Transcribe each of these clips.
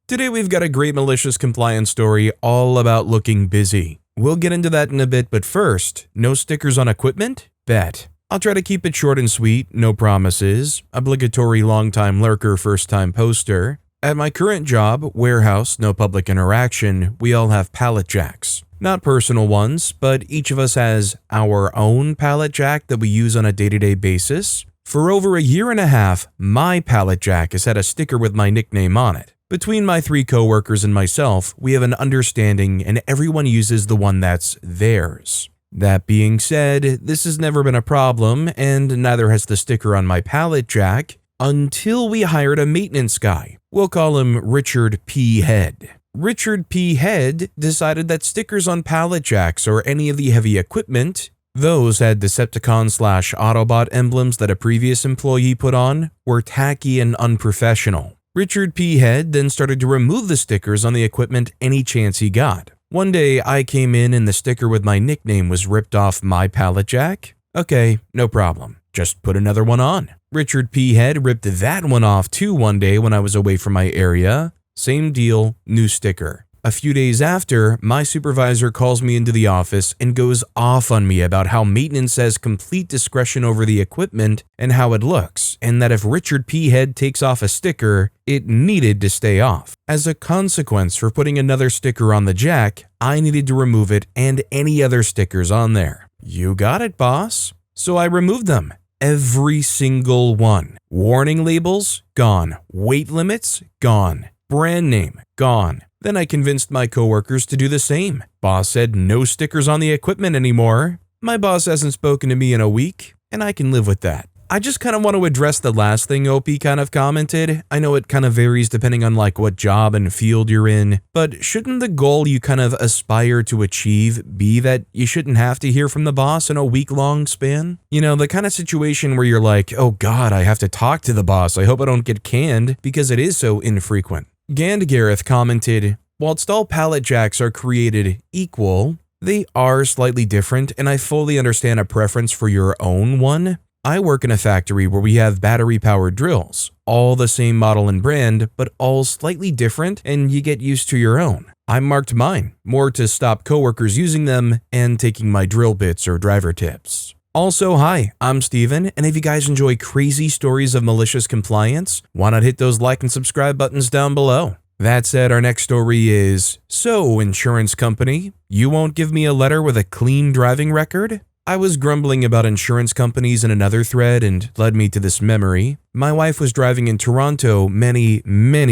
Today we've got a great malicious compliance story all about looking busy. We'll get into that in a bit, but first, no stickers on equipment? Bet. I'll try to keep it short and sweet, no promises. Obligatory long-time lurker, first-time poster. At my current job, warehouse, no public interaction, we all have pallet jacks. Not personal ones, but each of us has our own pallet jack that we use on a day-to-day basis. For over a year and a half, my pallet jack has had a sticker with my nickname on it. Between my 3 coworkers and myself, we have an understanding and everyone uses the one that's theirs. That being said, this has never been a problem and neither has the sticker on my pallet jack until we hired a maintenance guy. We'll call him Richard P. Head. Richard P. Head decided that stickers on pallet jacks or any of the heavy equipment, those had Decepticon/Autobot emblems that a previous employee put on, were tacky and unprofessional. Richard P. Head then started to remove the stickers on the equipment any chance he got. One day I came in and the sticker with my nickname was ripped off my pallet jack. Okay, no problem. Just put another one on. Richard P. Head ripped that one off too one day when I was away from my area. Same deal, new sticker. A few days after, my supervisor calls me into the office and goes off on me about how maintenance has complete discretion over the equipment and how it looks, and that if Richard P. Head takes off a sticker, it needed to stay off. As a consequence for putting another sticker on the jack, I needed to remove it and any other stickers on there. You got it, boss. So I removed them. Every single one. Warning labels? Gone. Weight limits? Gone. Brand name? Gone. Then I convinced my coworkers to do the same. Boss said no stickers on the equipment anymore. My boss hasn't spoken to me in a week, and I can live with that. I just kind of want to address the last thing OP kind of commented. I know it kind of varies depending on what job and field you're in, but shouldn't the goal you kind of aspire to achieve be that you shouldn't have to hear from the boss in a week-long span? You know, the kind of situation where you're like, oh god, I have to talk to the boss. I hope I don't get canned because it is so infrequent. Gandgareth commented, whilst all pallet jacks are created equal, they are slightly different and I fully understand a preference for your own one. I work in a factory where we have battery-powered drills, all the same model and brand, but all slightly different and you get used to your own. I marked mine, more to stop coworkers using them and taking my drill bits or driver tips. Also, hi, I'm Steven, and if you guys enjoy crazy stories of malicious compliance, why not hit those like and subscribe buttons down below? That said, our next story is, so insurance company, you won't give me a letter with a clean driving record? I was grumbling about insurance companies in another thread and led me to this memory. My wife was driving in Toronto many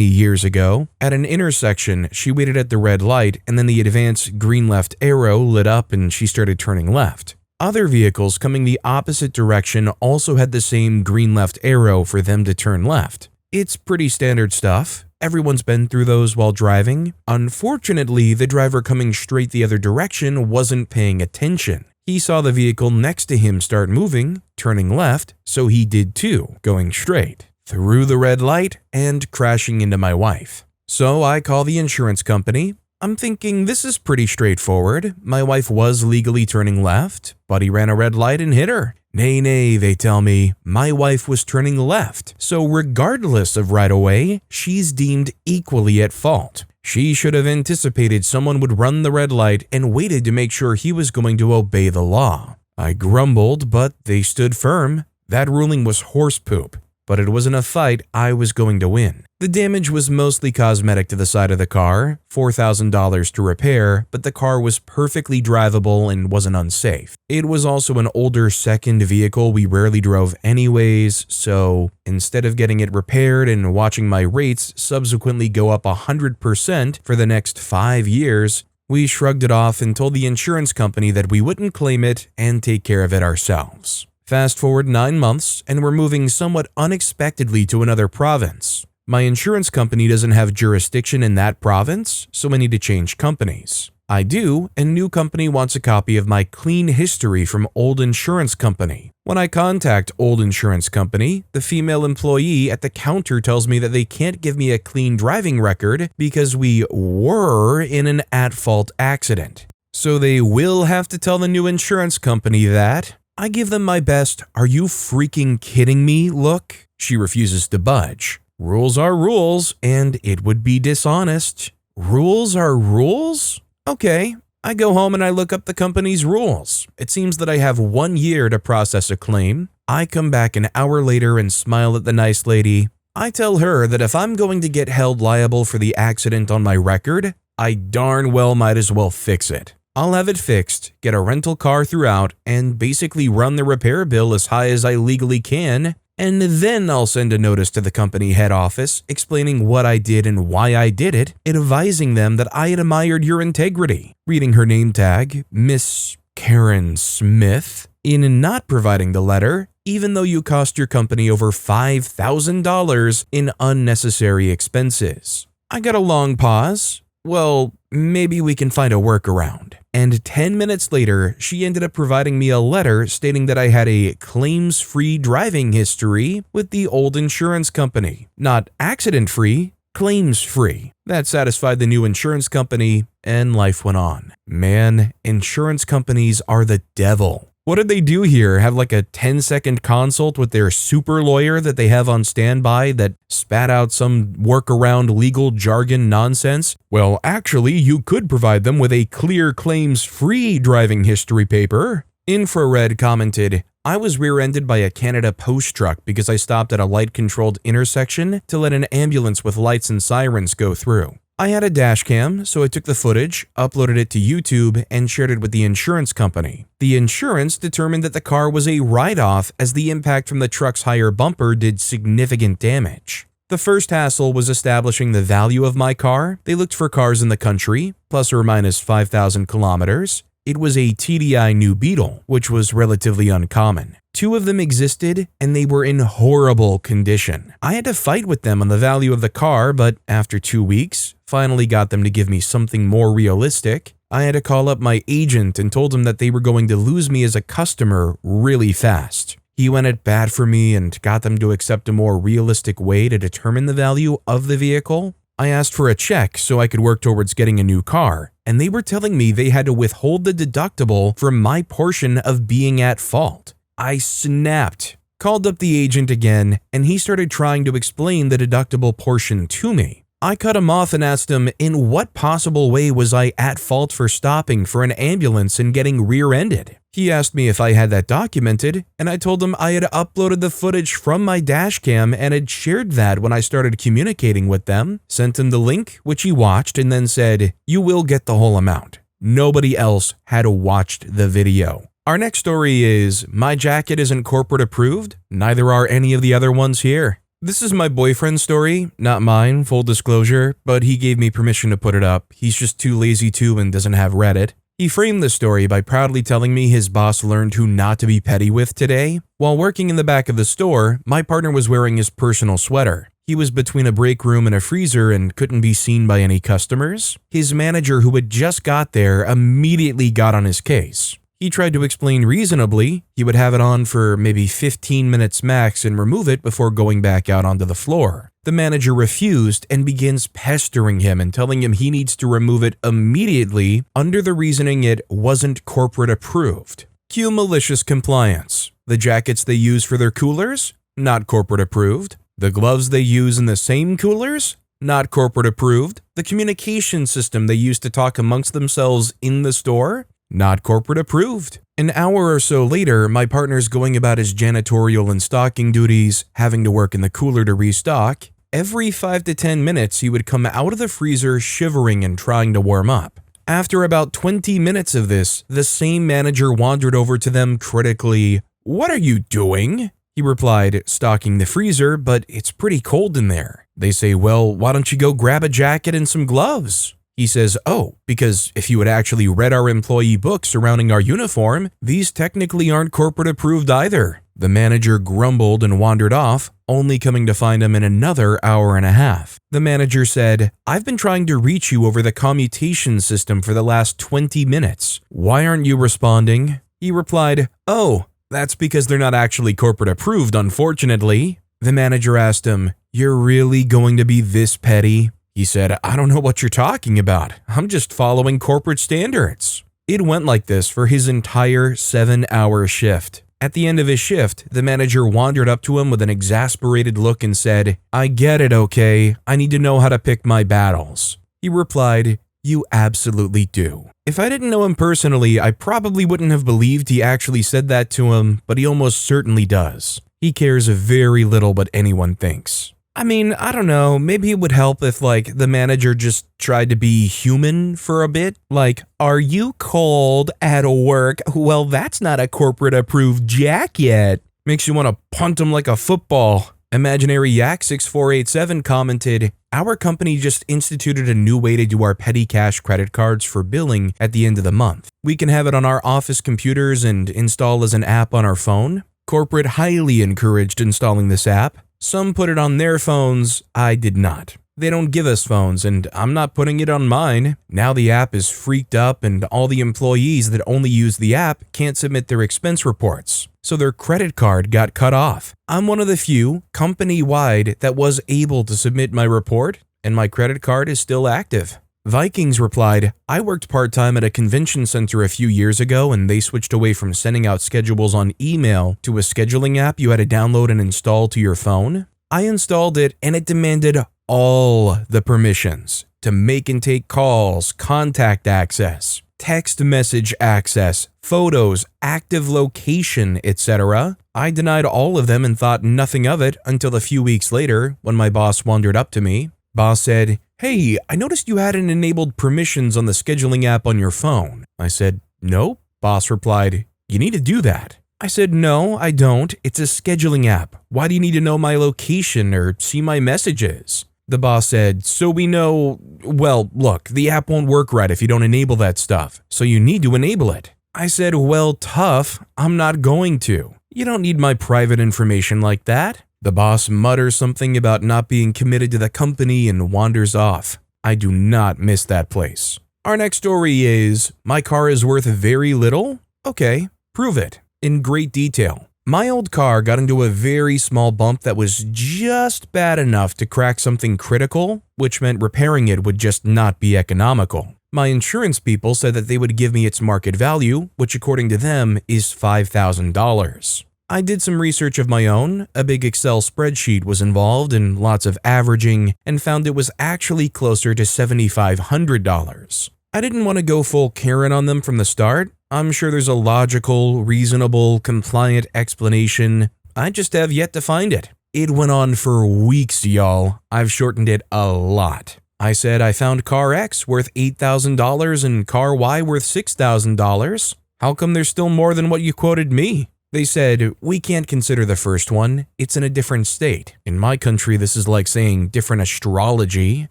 years ago. At an intersection, she waited at the red light and then the advanced green left arrow lit up and she started turning left. Other vehicles coming the opposite direction also had the same green left arrow for them to turn left. It's pretty standard stuff. Everyone's been through those while driving. Unfortunately, the driver coming straight the other direction wasn't paying attention. He saw the vehicle next to him start moving, turning left, so he did too, going straight, through the red light and crashing into my wife. So I call the insurance company. I'm thinking this is pretty straightforward. My wife was legally turning left, but he ran a red light and hit her. Nay, they tell me, my wife was turning left, so regardless of right of way, she's deemed equally at fault. She should have anticipated someone would run the red light and waited to make sure he was going to obey the law. I grumbled, but they stood firm. That ruling was horse poop, but it wasn't a fight I was going to win. The damage was mostly cosmetic to the side of the car, $4,000 to repair, but the car was perfectly drivable and wasn't unsafe. It was also an older second vehicle we rarely drove anyways, so instead of getting it repaired and watching my rates subsequently go up 100% for the next 5 years, we shrugged it off and told the insurance company that we wouldn't claim it and take care of it ourselves. Fast forward 9 months, and we're moving somewhat unexpectedly to another province. My insurance company doesn't have jurisdiction in that province, so I need to change companies. I do, and new company wants a copy of my clean history from old insurance company. When I contact old insurance company, the female employee at the counter tells me that they can't give me a clean driving record because we were in an at-fault accident. So they will have to tell the new insurance company that. I give them my best, "Are you freaking kidding me?" look. She refuses to budge. Rules are rules, and it would be dishonest. Rules are rules? Okay. I go home and I look up the company's rules. It seems that I have 1 year to process a claim. I come back an hour later and smile at the nice lady. I tell her that if I'm going to get held liable for the accident on my record, I darn well might as well fix it. I'll have it fixed, get a rental car throughout, and basically run the repair bill as high as I legally can, and then I'll send a notice to the company head office explaining what I did and why I did it, advising them that I admired your integrity, reading her name tag, Miss Karen Smith, in not providing the letter, even though you cost your company over $5,000 in unnecessary expenses. I got a long pause. Well, maybe we can find a workaround. And 10 minutes later, she ended up providing me a letter stating that I had a claims-free driving history with the old insurance company. Not accident-free, claims-free. That satisfied the new insurance company, and life went on. Man, insurance companies are the devil. What did they do here? Have like a 10-second consult with their super lawyer that they have on standby that spat out some workaround legal jargon nonsense? Well, actually, you could provide them with a clear claims-free driving history paper. Infrared commented, I was rear-ended by a Canada Post truck because I stopped at a light-controlled intersection to let an ambulance with lights and sirens go through. I had a dash cam, so I took the footage, uploaded it to YouTube, and shared it with the insurance company. The insurance determined that the car was a write-off as the impact from the truck's higher bumper did significant damage. The first hassle was establishing the value of my car. They looked for cars in the country, plus or minus 5,000 kilometers. It was a TDI New Beetle, which was relatively uncommon. 2 of them existed, and they were in horrible condition. I had to fight with them on the value of the car, but after 2 weeks, finally got them to give me something more realistic. I had to call up my agent and told him that they were going to lose me as a customer really fast. He went at bat for me and got them to accept a more realistic way to determine the value of the vehicle. I asked for a check so I could work towards getting a new car, and they were telling me they had to withhold the deductible from my portion of being at fault. I snapped, called up the agent again, and he started trying to explain the deductible portion to me. I cut him off and asked him in what possible way was I at fault for stopping for an ambulance and getting rear-ended. He asked me if I had that documented, and I told him I had uploaded the footage from my dashcam and had shared that when I started communicating with them, sent him the link, which he watched, and then said, "You will get the whole amount." Nobody else had watched the video. Our next story is, my jacket isn't corporate approved, neither are any of the other ones here. This is my boyfriend's story, not mine, full disclosure, but he gave me permission to put it up. He's just too lazy to and doesn't have Reddit. He framed the story by proudly telling me his boss learned who not to be petty with today. While working in the back of the store, my partner was wearing his personal sweater. He was between a break room and a freezer and couldn't be seen by any customers. His manager, who had just got there, immediately got on his case. He tried to explain reasonably he would have it on for maybe 15 minutes max and remove it before going back out onto the floor. The manager refused and begins pestering him and telling him he needs to remove it immediately under the reasoning it wasn't corporate approved. Cue malicious compliance. The jackets they use for their coolers? Not corporate approved. The gloves they use in the same coolers? Not corporate approved. The communication system they use to talk amongst themselves in the store? Not corporate approved. An hour or so later, my partner's going about his janitorial and stocking duties, having to work in the cooler to restock. Every 5 to 10 minutes, he would come out of the freezer shivering and trying to warm up. After about 20 minutes of this, the same manager wandered over to them critically. "What are you doing?" He replied, "Stocking the freezer, but it's pretty cold in there." They say, "Well, why don't you go grab a jacket and some gloves?" He says, "Oh, because if you had actually read our employee book surrounding our uniform, these technically aren't corporate approved either." The manager grumbled and wandered off, only coming to find him in another hour and a half. The manager said, "I've been trying to reach you over the commutation system for the last 20 minutes. Why aren't you responding?" He replied, "Oh, that's because they're not actually corporate approved, unfortunately." The manager asked him, "You're really going to be this petty?" He said, "I don't know what you're talking about. I'm just following corporate standards." It went like this for his entire 7-hour shift. At the end of his shift, the manager wandered up to him with an exasperated look and said, "I get it, okay? I need to know how to pick my battles." He replied, "You absolutely do." If I didn't know him personally, I probably wouldn't have believed he actually said that to him, but he almost certainly does. He cares very little what anyone thinks. I mean, I don't know, maybe it would help if, the manager just tried to be human for a bit. Like, "Are you cold at work? Well, that's not a corporate-approved jacket." Makes you want to punt him like a football. Imaginary Yak 6487 commented, "Our company just instituted a new way to do our petty cash credit cards for billing at the end of the month. We can have it on our office computers and install as an app on our phone. Corporate highly encouraged installing this app. Some put it on their phones, I did not. They don't give us phones, and I'm not putting it on mine. Now the app is freaked up, and all the employees that only use the app can't submit their expense reports. So their credit card got cut off. I'm one of the few, company-wide, that was able to submit my report, and my credit card is still active." Vikings replied, "I worked part-time at a convention center a few years ago, and they switched away from sending out schedules on email to a scheduling app you had to download and install to your phone. I installed it, and it demanded all the permissions to make and take calls, contact access, text message access, photos, active location, etc. I denied all of them and thought nothing of it until a few weeks later when my boss wandered up to me. Boss said, 'Hey, I noticed you hadn't enabled permissions on the scheduling app on your phone.' I said, 'Nope.' Boss replied, 'You need to do that.' I said, 'No, I don't. It's a scheduling app. Why do you need to know my location or see my messages?' The boss said, 'So we know, well, look, the app won't work right if you don't enable that stuff, so you need to enable it.' I said, 'Well, tough. I'm not going to. You don't need my private information like that.' The boss mutters something about not being committed to the company and wanders off. I do not miss that place. Our next story is, my car is worth very little? Okay, prove it. In great detail. My old car got into a very small bump that was just bad enough to crack something critical, which meant repairing it would just not be economical. My insurance people said that they would give me its market value, which according to them is $5,000. I did some research of my own, a big Excel spreadsheet was involved and lots of averaging, and found it was actually closer to $7,500. I didn't want to go full Karen on them from the start. I'm sure there's a logical, reasonable, compliant explanation. I just have yet to find it. It went on for weeks, y'all. I've shortened it a lot. I said I found car X worth $8,000 and car Y worth $6,000. How come there's still more than what you quoted me? They said, "We can't consider the first one. It's in a different state. In my country, this is like saying different astrology,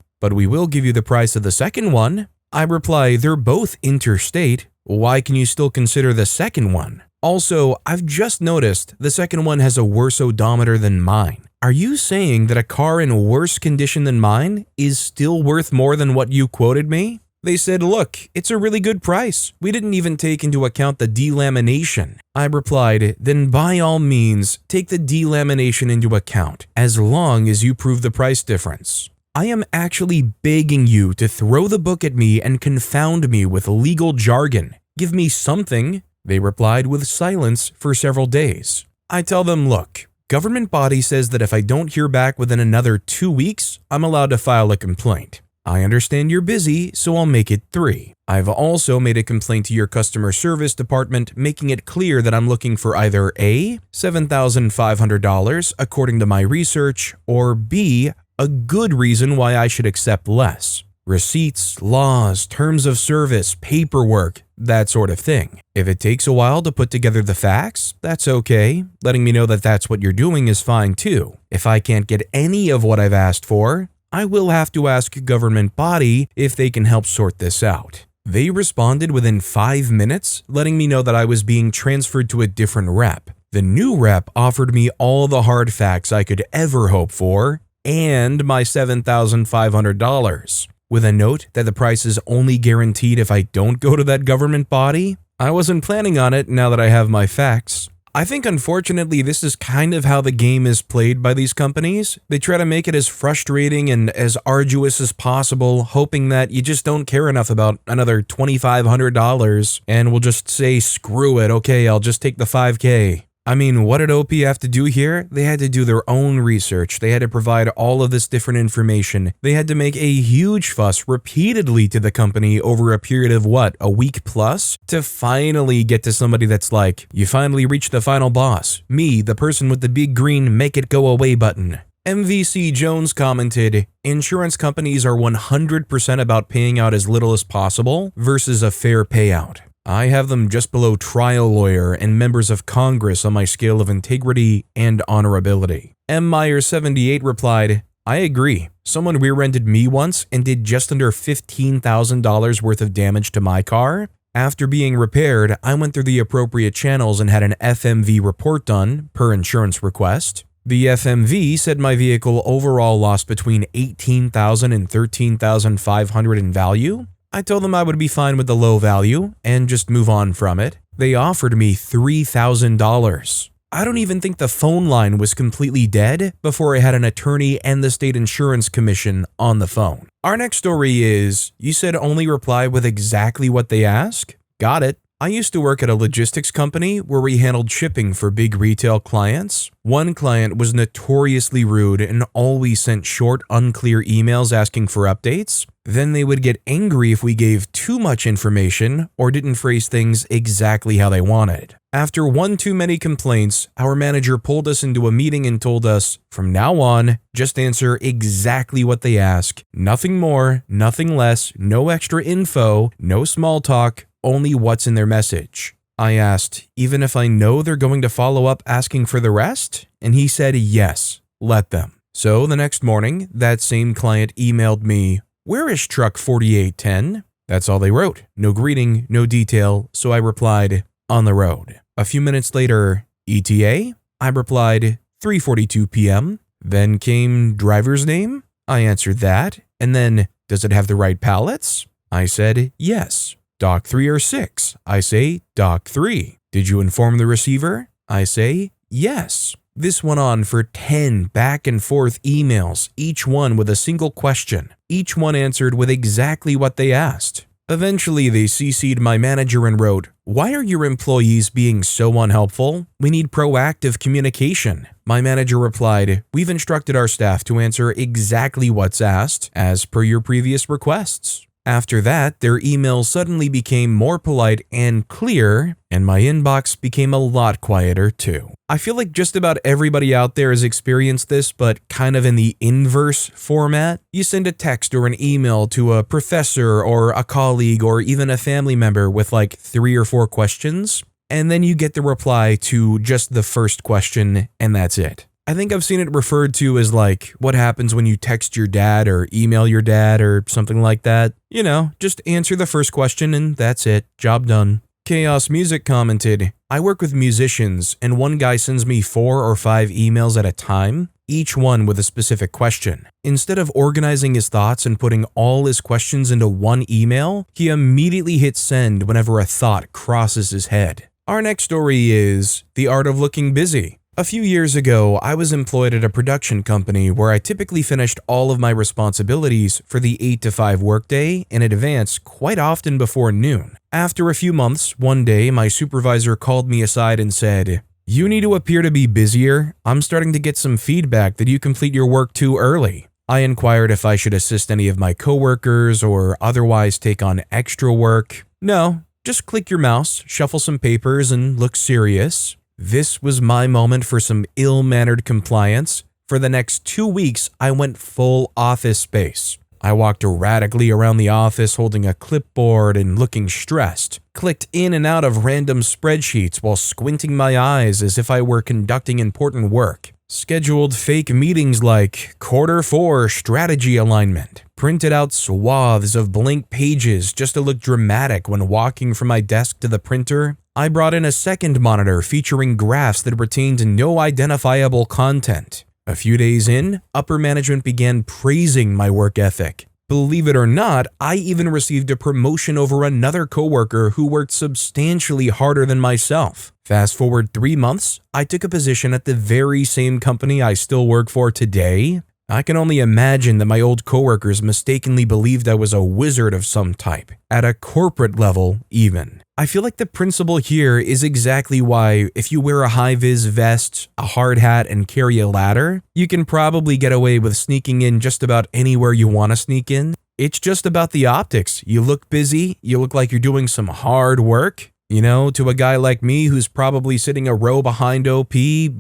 but we will give you the price of the second one." I reply, "They're both interstate. Why can you still consider the second one? Also, I've just noticed the second one has a worse odometer than mine. Are you saying that a car in worse condition than mine is still worth more than what you quoted me?" They said, "Look, it's a really good price. We didn't even take into account the delamination." I replied, "Then by all means, take the delamination into account, as long as you prove the price difference. I am actually begging you to throw the book at me and confound me with legal jargon. Give me something." They replied with silence for several days. I tell them, "Look, government body says that if I don't hear back within another 2 weeks, I'm allowed to file a complaint. I understand you're busy, so I'll make it 3. I've also made a complaint to your customer service department, making it clear that I'm looking for either A, $7,500 according to my research, or B, a good reason why I should accept less. Receipts, laws, terms of service, paperwork, that sort of thing. If it takes a while to put together the facts, that's okay. Letting me know that that's what you're doing is fine too. If I can't get any of what I've asked for, I will have to ask a government body if they can help sort this out." They responded within 5 minutes, letting me know that I was being transferred to a different rep. The new rep offered me all the hard facts I could ever hope for, and my $7,500, with a note that the price is only guaranteed if I don't go to that government body. I wasn't planning on it now that I have my facts. I think unfortunately this is kind of how the game is played by these companies. They try to make it as frustrating and as arduous as possible, hoping that you just don't care enough about another $2,500 and will just say, "Screw it, okay, I'll just take the $5,000. I mean, what did OP have to do here? They had to do their own research. They had to provide all of this different information. They had to make a huge fuss repeatedly to the company over a period of a week plus to finally get to somebody that's like, you finally reached the final boss. Me, the person with the big green make it go away button. MVC Jones commented, insurance companies are 100% about paying out as little as possible versus a fair payout. I have them just below trial lawyer and members of Congress on my scale of integrity and honorability. M. Meyer78 replied, I agree. Someone rear-ended me once and did just under $15,000 worth of damage to my car. After being repaired, I went through the appropriate channels and had an FMV report done, per insurance request. The FMV said my vehicle overall lost between $18,000 and $13,500 in value. I told them I would be fine with the low value and just move on from it. They offered me $3,000. I don't even think the phone line was completely dead before I had an attorney and the state insurance commission on the phone. Our next story is, you said only reply with exactly what they ask? Got it. I used to work at a logistics company where we handled shipping for big retail clients. One client was notoriously rude and always sent short, unclear emails asking for updates. Then they would get angry if we gave too much information or didn't phrase things exactly how they wanted. After one too many complaints, our manager pulled us into a meeting and told us, from now on, just answer exactly what they ask. Nothing more, nothing less, no extra info, no small talk, only what's in their message. I asked, even if I know they're going to follow up asking for the rest? And he said, yes, let them. So the next morning, that same client emailed me, where is truck 4810? That's all they wrote. No greeting, no detail, so I replied, on the road. A few minutes later, ETA? I replied, 3:42 p.m. Then came driver's name? I answered that. And then, does it have the right pallets? I said, yes. Dock 3 or 6? I say, Dock 3. Did you inform the receiver? I say, yes. This went on for 10 back and forth emails, each one with a single question. Each one answered with exactly what they asked. Eventually, they CC'd my manager and wrote, why are your employees being so unhelpful? We need proactive communication. My manager replied, we've instructed our staff to answer exactly what's asked, as per your previous requests. After that, their emails suddenly became more polite and clear, and my inbox became a lot quieter too. I feel like just about everybody out there has experienced this, but kind of in the inverse format. You send a text or an email to a professor or a colleague or even a family member with like 3 or 4 questions, and then you get the reply to just the first question, and that's it. I think I've seen it referred to as like what happens when you text your dad or email your dad or something like that. You know, just answer the first question and that's it. Job done. Chaos Music commented, I work with musicians and one guy sends me 4 or 5 emails at a time, each one with a specific question. Instead of organizing his thoughts and putting all his questions into one email, he immediately hits send whenever a thought crosses his head. Our next story is The Art of Looking Busy. A few years ago, I was employed at a production company where I typically finished all of my responsibilities for the 8 to 5 workday in advance quite often before noon. After a few months, one day my supervisor called me aside and said, you need to appear to be busier. I'm starting to get some feedback that you complete your work too early. I inquired if I should assist any of my coworkers or otherwise take on extra work. No, just click your mouse, shuffle some papers, and look serious. This was my moment for some ill-mannered compliance. For the next 2 weeks, I went full office space. I walked erratically around the office holding a clipboard and looking stressed, clicked in and out of random spreadsheets while squinting my eyes as if I were conducting important work, scheduled fake meetings like Q4 strategy alignment, printed out swaths of blank pages just to look dramatic when walking from my desk to the printer. I brought in a second monitor featuring graphs that retained no identifiable content. A few days in, upper management began praising my work ethic. Believe it or not, I even received a promotion over another coworker who worked substantially harder than myself. Fast forward 3 months, I took a position at the very same company I still work for today. I can only imagine that my old coworkers mistakenly believed I was a wizard of some type, at a corporate level even. I feel like the principle here is exactly why if you wear a high-vis vest, a hard hat, and carry a ladder, you can probably get away with sneaking in just about anywhere you want to sneak in. It's just about the optics. You look busy, you look like you're doing some hard work. You know, to a guy like me who's probably sitting a row behind OP,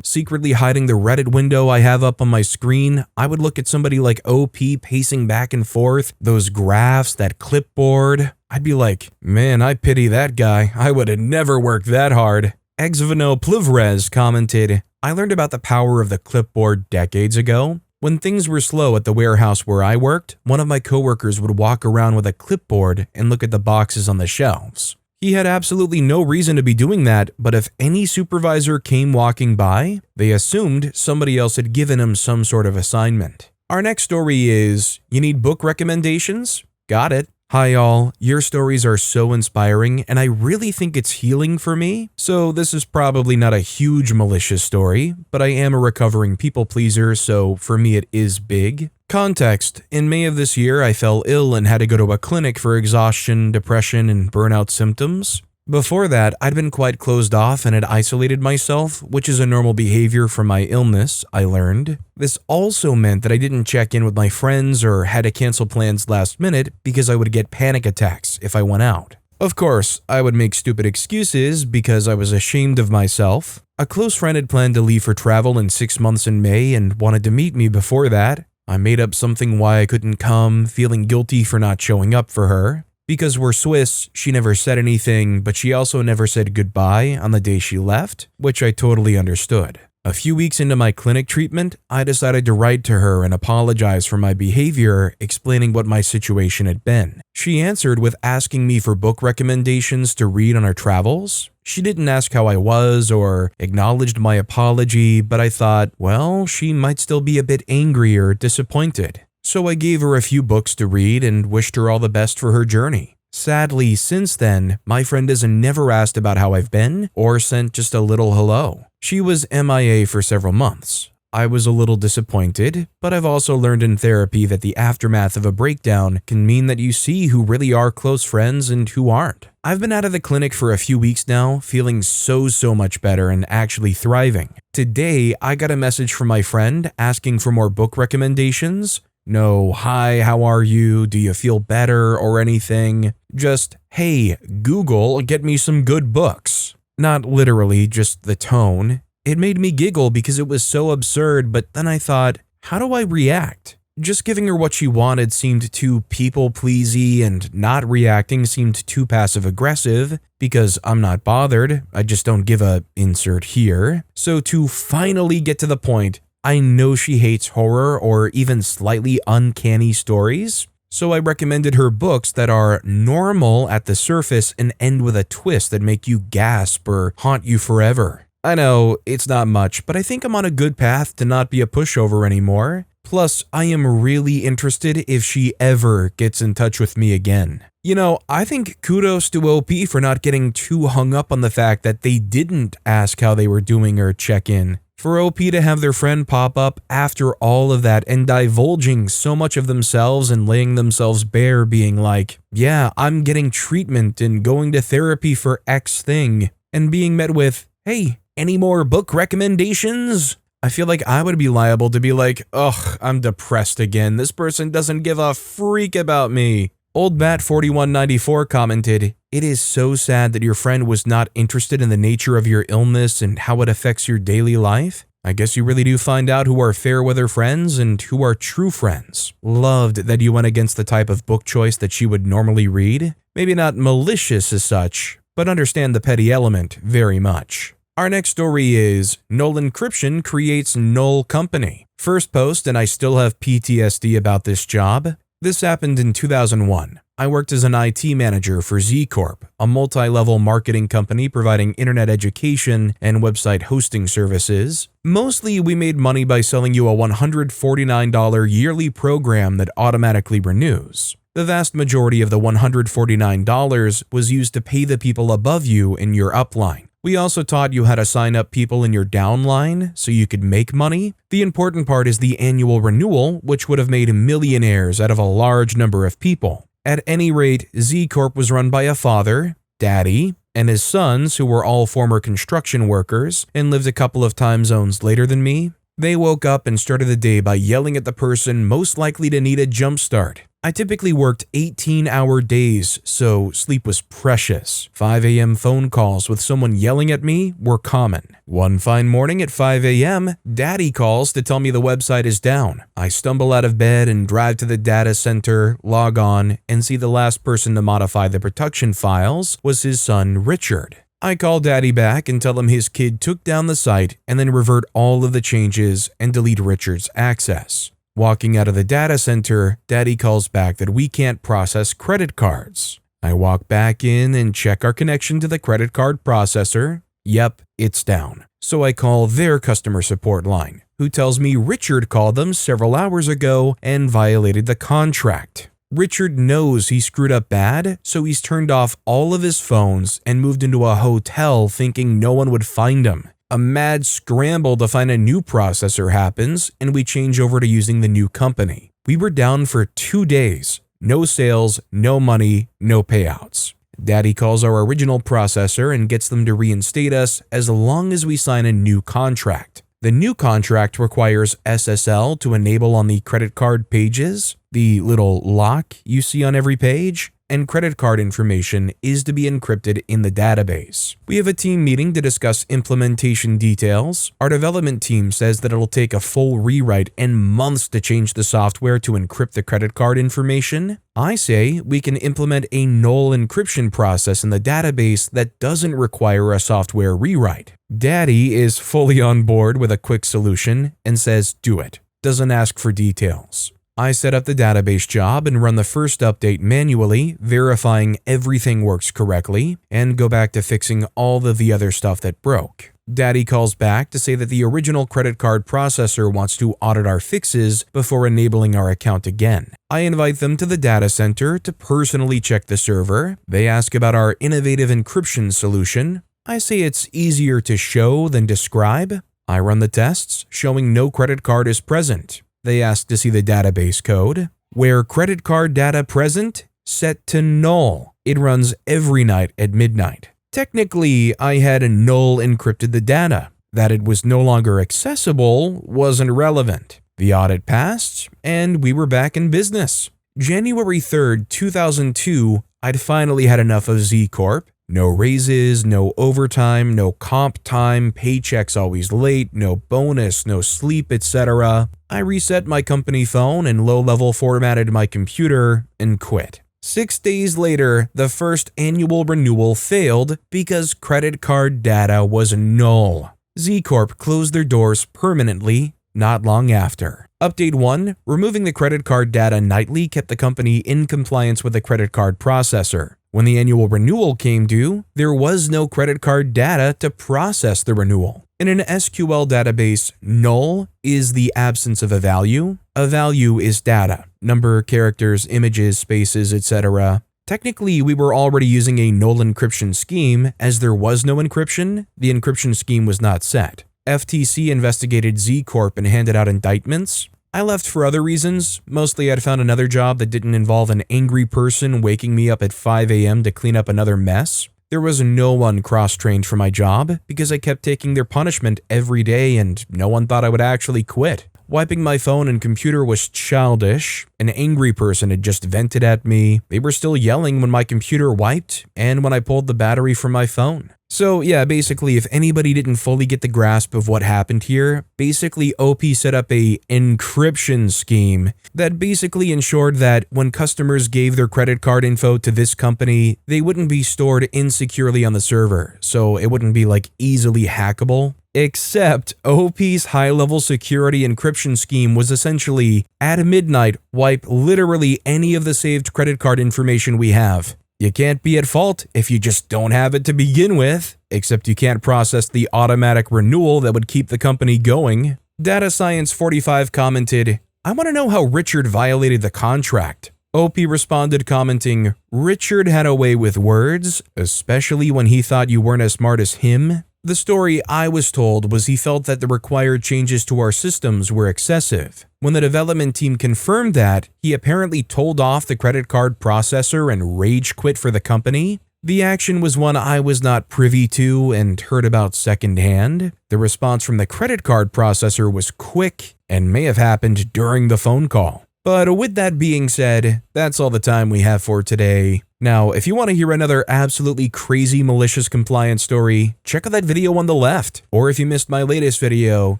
secretly hiding the Reddit window I have up on my screen, I would look at somebody like OP pacing back and forth, those graphs, that clipboard. I'd be like, man, I pity that guy. I would have never worked that hard. Exvino Plivres commented, I learned about the power of the clipboard decades ago. When things were slow at the warehouse where I worked, one of my coworkers would walk around with a clipboard and look at the boxes on the shelves. He had absolutely no reason to be doing that, but if any supervisor came walking by, they assumed somebody else had given him some sort of assignment. Our next story is, you need book recommendations? Got it. Hi y'all, your stories are so inspiring and I really think it's healing for me. So this is probably not a huge malicious story, but I am a recovering people pleaser, so for me it is big. Context: in May of this year, I fell ill and had to go to a clinic for exhaustion, depression, and burnout symptoms. Before that, I'd been quite closed off and had isolated myself, which is a normal behavior from my illness, I learned. This also meant that I didn't check in with my friends or had to cancel plans last minute because I would get panic attacks if I went out. Of course, I would make stupid excuses because I was ashamed of myself. A close friend had planned to leave for travel in 6 months in May and wanted to meet me before that. I made up something why I couldn't come, feeling guilty for not showing up for her. Because we're Swiss, she never said anything, but she also never said goodbye on the day she left, which I totally understood. A few weeks into my clinic treatment, I decided to write to her and apologize for my behavior, explaining what my situation had been. She answered with asking me for book recommendations to read on our travels. She didn't ask how I was or acknowledged my apology, but I thought, well, she might still be a bit angry or disappointed. So I gave her a few books to read and wished her all the best for her journey. Sadly, since then, my friend has never asked about how I've been or sent just a little hello. She was MIA for several months. I was a little disappointed, but I've also learned in therapy that the aftermath of a breakdown can mean that you see who really are close friends and who aren't. I've been out of the clinic for a few weeks now, feeling so much better and actually thriving. Today, I got a message from my friend asking for more book recommendations. No, hi, how are you? Do you feel better or anything? Just, hey, Google, get me some good books. Not literally, just the tone. It made me giggle because it was so absurd, but then I thought, how do I react? Just giving her what she wanted seemed too people-pleasy, and not reacting seemed too passive-aggressive because I'm not bothered. I just don't give a insert here. So to finally get to the point, I know she hates horror or even slightly uncanny stories, so I recommended her books that are normal at the surface and end with a twist that make you gasp or haunt you forever. I know, it's not much, but I think I'm on a good path to not be a pushover anymore. Plus, I am really interested if she ever gets in touch with me again. You know, I think kudos to OP for not getting too hung up on the fact that they didn't ask how they were doing or check in. For OP to have their friend pop up after all of that and divulging so much of themselves and laying themselves bare, being like, yeah, I'm getting treatment and going to therapy for X thing, and being met with, hey, any more book recommendations? I feel like I would be liable to be like, ugh, I'm depressed again. This person doesn't give a freak about me. Old Bat 4194 commented, it is so sad that your friend was not interested in the nature of your illness and how it affects your daily life. I guess you really do find out who are fair weather friends and who are true friends. Loved that you went against the type of book choice that she would normally read. Maybe not malicious as such, but understand the petty element very much. Our next story is, Null Encryption creates Null Company. First post, and I still have PTSD about this job. This happened in 2001. I worked as an IT manager for Z Corp, a multi-level marketing company providing internet education and website hosting services. Mostly, we made money by selling you a $149 yearly program that automatically renews. The vast majority of the $149 was used to pay the people above you in your upline. We also taught you how to sign up people in your downline so you could make money. The important part is the annual renewal, which would have made millionaires out of a large number of people. At any rate, Z Corp was run by a father, Daddy, and his sons, who were all former construction workers and lived a couple of time zones later than me, they woke up and started the day by yelling at the person most likely to need a jump start. I typically worked 18-hour days, so sleep was precious. 5 a.m. phone calls with someone yelling at me were common. One fine morning at 5 a.m., Daddy calls to tell me the website is down. I stumble out of bed and drive to the data center, log on, and see the last person to modify the production files was his son, Richard. I call Daddy back and tell him his kid took down the site and then revert all of the changes and delete Richard's access. Walking out of the data center, Daddy calls back that we can't process credit cards. I walk back in and check our connection to the credit card processor. Yep, it's down. So I call their customer support line, who tells me Richard called them several hours ago and violated the contract. Richard knows he screwed up bad, so he's turned off all of his phones and moved into a hotel thinking no one would find him. A mad scramble to find a new processor happens, and we change over to using the new company. We were down for 2 days. No sales, no money, no payouts. Daddy calls our original processor and gets them to reinstate us as long as we sign a new contract. The new contract requires SSL to enable on the credit card pages, the little lock you see on every page, and credit card information is to be encrypted in the database. We have a team meeting to discuss implementation details. Our development team says that it'll take a full rewrite and months to change the software to encrypt the credit card information. I say we can implement a null encryption process in the database that doesn't require a software rewrite. Daddy is fully on board with a quick solution and says do it. Doesn't ask for details. I set up the database job and run the first update manually, verifying everything works correctly, and go back to fixing all of the other stuff that broke. Daddy calls back to say that the original credit card processor wants to audit our fixes before enabling our account again. I invite them to the data center to personally check the server. They ask about our innovative encryption solution. I say it's easier to show than describe. I run the tests, showing no credit card is present. They ask to see the database code. Where credit card data present, set to null. It runs every night at midnight. Technically, I had null encrypted the data. That it was no longer accessible wasn't relevant. The audit passed, and we were back in business. January 3rd, 2002, I'd finally had enough of Z Corp. No raises, no overtime, no comp time, paychecks always late, no bonus, no sleep, etc. I reset my company phone and low-level formatted my computer and quit. 6 days later, the first annual renewal failed because credit card data was null. Z Corp closed their doors permanently not long after. Update 1. Removing the credit card data nightly kept the company in compliance with the credit card processor. When the annual renewal came due, there was no credit card data to process the renewal. In an SQL database, null is the absence of a value. A value is data, number, characters, images, spaces, etc. Technically, we were already using a null encryption scheme. As there was no encryption, the encryption scheme was not set. FTC investigated Z Corp and handed out indictments. I left for other reasons. Mostly I'd found another job that didn't involve an angry person waking me up at 5 a.m. to clean up another mess. There was no one cross-trained for my job because I kept taking their punishment every day and no one thought I would actually quit. Wiping my phone and computer was childish. An angry person had just vented at me. They were still yelling when my computer wiped and when I pulled the battery from my phone. So yeah, basically if anybody didn't fully get the grasp of what happened here, basically OP set up a encryption scheme that basically ensured that when customers gave their credit card info to this company, they wouldn't be stored insecurely on the server, so it wouldn't be like easily hackable. Except OP's high-level security encryption scheme was essentially, at midnight, wipe literally any of the saved credit card information we have. You can't be at fault if you just don't have it to begin with, except you can't process the automatic renewal that would keep the company going. Data Science 45 commented, "I want to know how Richard violated the contract." OP responded commenting, "Richard had a way with words, especially when he thought you weren't as smart as him." The story I was told was he felt that the required changes to our systems were excessive. When the development team confirmed that, he apparently told off the credit card processor and rage quit for the company. The action was one I was not privy to and heard about secondhand. The response from the credit card processor was quick and may have happened during the phone call. But with that being said, that's all the time we have for today. Now, if you want to hear another absolutely crazy malicious compliance story, check out that video on the left. Or if you missed my latest video,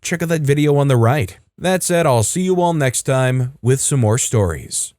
check out that video on the right. That said, I'll see you all next time with some more stories.